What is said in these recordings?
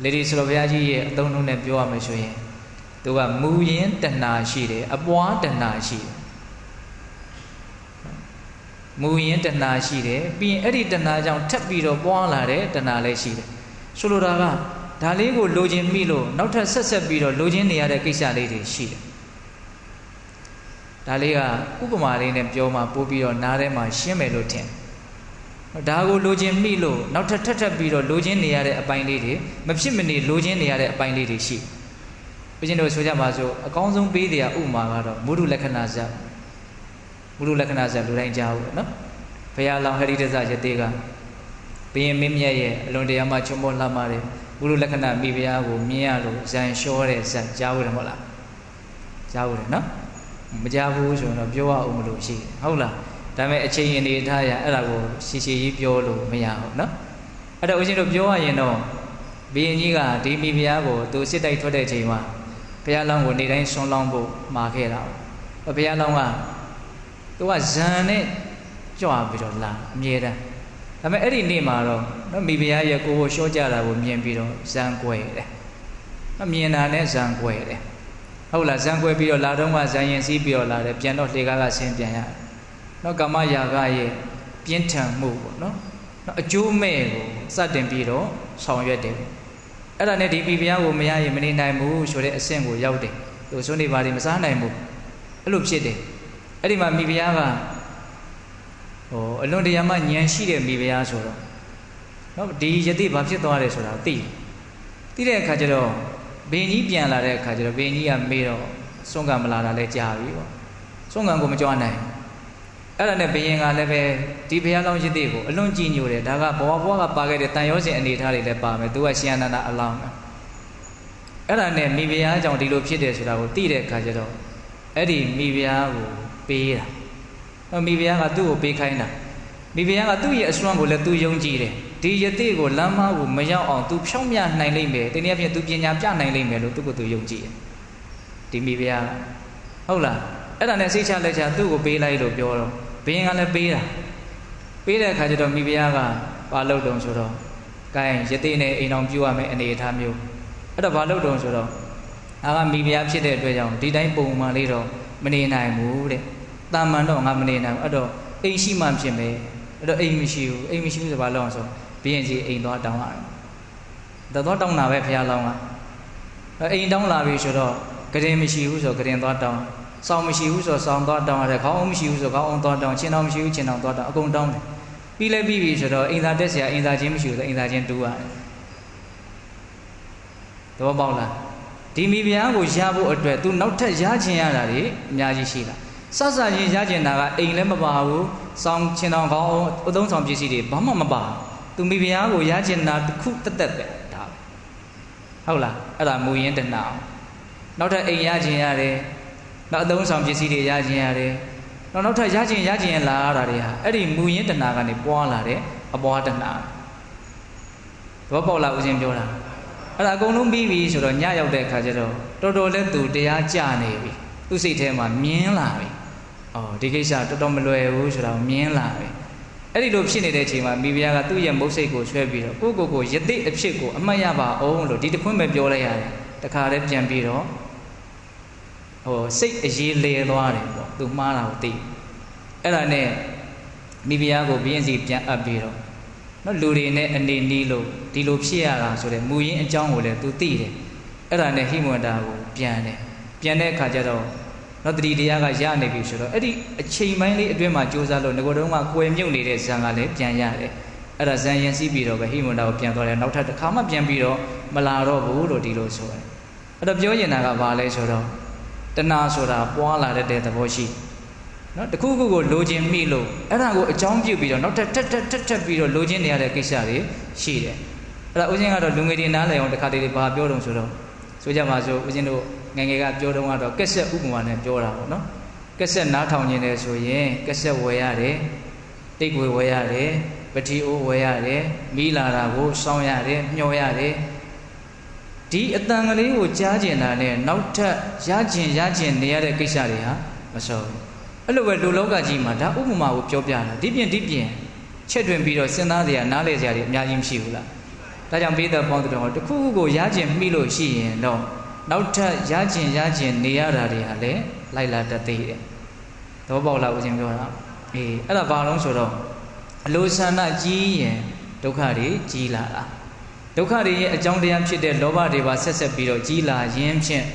လေဒီဆိုလိုဘုရားကြီးရဲ့အသုံးနှုန်းနဲ့ပြောရမယ်ဆိုရင်သူကမူရင်းတဏှာရှိတယ်အပွားတဏှာရှိတယ်မူရင်းတဏှာရှိတယ်ပြီးရင်အဲ့ဒီတဏှာကြောင့်ထပ်ပြီးတော့ပွားလာတဲ့တဏှာလည်းရှိတယ်ဆိုလိုတာကဒါလေးကိုလိုချင်မိလို့နောက်ထပ်ဆက်ပြီးတော့လိုချင်နေရတဲ့ကိစ္စလေးတွေရှိတယ်ဒါလေးကဥပမာလေးနဲ့ပြောမှပို့ပြီးတော့နားထဲမှာရှင်းမယ်လို့ထင်ဒါကိုလိုချင်မိလို့နောက်ထပ်ပြီးတော့လိုချင်နေရတဲ့အပိုင်းလေးတွေမဖြစ်မနေလိုချင်နေရတဲ့အပိုင်းလေးတွေရှိဘုရင်တို့ဆိုကြပါစို့အကောင်းဆုံးပေးတရားဥပမာကတော့မုဒုလက္ခဏာဇတ်မုဒုလက္ခဏာဇတ်လူတိုင်းကြားဘူးနော်ဘုရားလောင်းဟရိတဇယတေကဘုရင်မင်းမြတ်ရဲ့အလွန်တရာမှချွတ်မောလှမတဲ့မုဒုလက္ခဏာမိဖုရားကိုမြင်ရလို့ဇန်လျှောတဲ့ဇတ်ကြားဘူးတယ်မဟုတ်လားကြားဘူးတယ်နော်မကြားဘူးဆိုတော့ပြောရအောင်မလို့ရှိတယ်ဟုတ်လားဒါပေမဲ့အချိန်အနေထားရအဲ့ဒါကိုရှည်ကြီးပြောလို့မရဘူးနော်အဲ့တော့ဦးဇင်းတို့ပြောရရင်တော့ဘုရင်ကြီးကဒီမိဖုရားကိုသူစစ်တိုက်ထွက်တဲ့အချိန်မှာဘုရားလောင်းကိုနေတိုင်းဆွန်းလောင်းဖို့မှာခဲ့တာဘုရားလောင်းကသူကဇန်နဲ့ကြွပြီးတော့လာအမြဲတမ်းဒါပေမဲ့အဲ့ဒီနေ့မှာတော့နော်မိဖုရားရဲ့ကိုယ်ကိုရှော့ကြတာကိုမြင်ပြီးတော့ဇန်ကွယ်တယ်မြင်တာနဲ့ဇန်ကွယ်တယ်ဟုတ်လားဇန်ကွယ်ပြီးတော့လာတော့ကဇန်ရင်စီးပြီးတော့လာတယ်ပြန်တော့လှေကားကဆင်းပြန်ရတယ်နော်ကာမရာဂရဲ့ပြင်းထန်မှုပေါ့နော်အကျိုးမဲ့ကိုစတင်ပြီးတော့ဆောင်ရွက်တယ်အဲ့ဒါနဲ့ဒီမိဖုရားကိုမရရင်မနေနိုင်ဘူးဆိုတဲ့အဆင့်ကိုရောက်တယ်သူစွန့်နေပါလိမမစားနိုင်ဘူးအဲ့လိုဖြစ်တယ်အဲ့ဒီမှာမိဖုရားကအလွန်တရာမှဉာဏ်ရှိတဲ့မိဖုရားဆိုတော့နော်ဒီယတိဘာဖြစ်သွားတယ်ဆိုတာသိတဲ့အခါကျတော့ဘင်းကြီးပြန်လာတဲ့အခါကျတော့ဘင်းကြီးကမေးတော့စွန့်ကံမလာတာလဲကြာပြီပေါ့စွန့်ကံကိုမကြွနိုင်အဲ့ဒါနဲ့ဘယင်ကလည်းပဲဒီဘုရားလောင်းယတိကိုအလွန်ကြည်ညိုတယ်ဒါကဘဝကပါခဲ့တဲ့တန်ရောစဉ်အနေထားတွေလည်းပါမယ်သူကရှင်အနန္ဒအလောင်းအဲ့ဒါနဲ့မိဖုရားကြောင့်ဒီလိုဖြစ်တယ်ဆိုတာကိုသိတဲ့အခါကျတော့အဲ့ဒီမိဖုရားကိုပေးတာမိဖုရားကသူ့ကိုပေးခိုင်းတာမိဖုရားကသူ့ရဲ့အစွမ်းကိုလည်းသူယုံကြည်တယ်ဒီယတိကိုလမ်းမကိုမရောက်အောင်သူဖြောင်းမြနိုင်လိမ့်မယ်တနည်းအားဖြင့်သူပညာပြနိုင်လိမ့်မယ်လို့သူ့ကိုသူယုံကြည်တယ်ဒီမိဖုရားဟုတ်လားအဲ့ဒါနဲ့စိတ်ချလက်ချသူ့ကိုပေးလိုက်လို့ပြောတော့ဘုရင်ကလည်းပေးတဲ့အခါကျတော့မိဖုရားကဘာလုပ်တုံဆိုတော့ဂိုင်းယတိနဲ့အိမ်အောင်ပြုရမယ်အနေအထားမျိုးအဲ့တော့ဘာလုပ်တုံဆိုတော့ငါကမိဖုရားဖြစ်တဲ့အတွက်ကြောင့်ဒီတိုင်းပုံမှန်လေးတော့မနေနိုင်ဘူးတဲ့တာမန်တော့ငါမနေနိုင်ဘူးအဲ့တော့အိမ်ရှိမှဖြစ်မယ်အဲ့တော့အိမ်မရှိဘူးဆိုဘာလုပ်အောင်ဆိုဘုရင်ကြီးအိမ်သွားတောင်းရတယ်တော့တောင်းတာပဲဘုရားလောင်းကအိမ်တောင်းလာပြီဆိုတော့ကရင်မရှိဘူးဆိုကရင်သွားတောင်းဆောင်းမရှိဘူးဆိုဆောင်းသွားတောင်းရတယ်ခေါင်းအောင်မရှိဘူးဆိုခေါင်းအောင်သွားတောင်းချင်းအောင်မရှိဘူးချင်းအောင်သွားတောင်းအကုန်တောင်းတယ်ပြီးလဲပြီးပြီဆိုတော့အိမ်သာတက်เสียအိမ်သာချင်းမရှိဘူးဆိုအိမ်သာချင်းတူးရတယ်တော့ပေါက်လားဒီမိဖုရားကိုရဖို့အတွက် तू နောက်ထပ်ရချင်ရတာတွေအများကြီးရှိလားစစချင်းရချင်တာကအိမ်လည်းမပါဘူးဆောင်းချင်းအောင်ခေါင်းအောင်အသုံးဆောင်ပစ္စည်းတွေဘာမှမပါ तू မိဖုရားကိုရချင်တာတစ်ခုတက်ပဲဒါဟုတ်လားအဲ့ဒါမူရင်းတဏှာနောက်ထပ်အိမ်ရချင်ရတယ်နောက်အသုံးဆောင်ပစ္စည်းတွေရခြင်းရတယ်နောက်ထပ်ရခြင်းလာရတာတွေဟာအဲ့ဒီမူရင်းတဏှာကနေပွားလာတဲ့အပွားတဏှာတော့ပေါက်လာဦးချင်းပြောတာအဲ့ဒါအကုန်လုံးပြီးပြီဆိုတော့ညရောက်တဲ့အခါကျတော့တော်တော်လေးသူတရားကြနေပြီသူ့စိတ်ထဲမှာမြင်လာပြီဒီကိစ္စတော်တော်မလွယ်ဘူးဆိုတော့မြင်လာပြီအဲ့ဒီလိုဖြစ်နေတဲ့အချိန်မှာမိဖုရားကသူ့ရဲ့မုတ်စိတ်ကိုဆွဲပြီးတော့ကိုယတိအဖြစ်ကိုအမှတ်ရပါအောင်လို့ဒီတစ်ခွန်းပဲပြောလိုက်ရတယ်တခါတည်းပြန်ပြီးတော့စိတ်အရေးလေသွားတယ်ပေါ့သူမှားတာကိုသိအဲ့ဒါနဲ့မိဖုရားကိုဘုရင်စီပြန်အပ်ပြီးတော့နော်လူတွေနဲ့အနေနီးလို့ဒီလိုဖြစ်ရတာဆိုတဲ့မူရင်းအကြောင်းကိုလည်းသူသိတယ်အဲ့ဒါနဲ့ဟိမဝန္တာကိုပြန်တဲ့အခါကျတော့နော်တတိတရားကရနေပြီဆိုတော့အဲ့ဒီအချိန်ပိုင်းလေးအတွင်းမှာကြိုးစားလို့ငကိုတုံးကကွယ်မြုပ်နေတဲ့ဇံကလည်းပြန်ရတယ်အဲ့ဒါဇံရင်စီးပြီးတော့ပဲဟိမဝန္တာကိုပြန်သွားတယ်နောက်ထပ်တစ်ခါမှပြန်ပြီးတော့မလာတော့ဘူးလို့ဒီလိုဆိုတယ်အဲ့တော့ပြောရင်တာကဘာလဲဆိုတော့တဏှာဆိုတာပွားလာတဲ့သဘောရှိနော်တခုခုကိုလိုချင်မိလို့အဲ့ဒါကိုအကြောင်းပြုပြီးတော့နောက်ထပ်ပြီးတော့လိုချင်နေရတဲ့ကိစ္စတွေရှိတယ်အဲ့ဒါဦးဇင်းကတော့လူငယ်တွေနားလည်အောင်တစ်ခါတည်းဘာပြောတုံဆိုတော့ဆိုကြပါစို့ဦးဇင်းတို့ငယ်ငယ်ကပြောတုံကတော့ကက်ဆက်ဥပမာနဲ့ပြောတာပေါ့နော်ကက်ဆက်နားထောင်နေတယ်ဆိုရင်ကက်ဆက်ဝယ်ရတယ်တိတ်ွယ်ဝယ်ရတယ်ပတိအိုးဝယ်ရတယ်မီးလာတာကိုစောင်းရတယ်မျှော်ရတယ်ဒီအတန်ကလေးကိုကြားကျင်တာနဲ့နောက်ထပ်ရကျင်နေရတဲ့ကိစ္စတွေဟာမစောဘူးအဲ့လိုပဲလူလောကကြီးမှာဒါဥပမာကိုပြောပြတာဒီပြင်ချက်တွင်ပြီးတော့စဉ်းစားစရာနားလည်စရာတွေအများကြီးမရှိဘူးလား ဒါကြောင့်ပိဿပေါင်းတော်တခုခုကိုရကျင်မိလို့ရှိရင်တော့နောက်ထပ်ရကျင်နေရတာတွေဟာလည်းလိုက်လာတတ်သေးတယ်သဘောပေါက်လားဦးဇင်းပြောတာအေးအဲ့ဒါဘာလို့ဆိုတော့အလိုဆန္ဒကြီးရင်ဒုက္ခတွေကြီးလာတာဒုက္ခတွေရဲ့အကြောင်းတရားဖြစ်တဲ့လောဘတွေပါဆက်ပြီးတော့ကြီးလာရင်းဖြင့်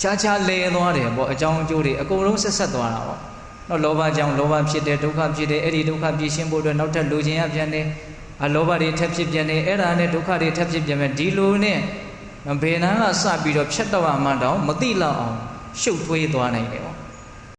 ခြားလဲသွားတယ်ပေါ့အကြောင်းအကျိုးတွေအကုန်လုံးဆက်သွားတာပေါ့နော်လောဘကြောင့်လောဘဖြစ်တယ်ဒုက္ခဖြစ်တယ်အဲ့ဒီဒုက္ခပြည့်ရှင်းဖို့အတွက်နောက်ထပ်လိုချင်ရပြန်တယ်အလောဘတွေထပ်ဖြစ်ပြန်တယ်အဲ့ဒါနဲ့ဒုက္ခတွေထပ်ဖြစ်ပြန်မယ်ဒီလိုနဲ့ဘယ်နှမ်းကစပြီးတော့ဖြတ်တော့မှတော့မသိလောက်အောင်ရှုပ်ထွေးသွားနိုင်တယ်ပေါ့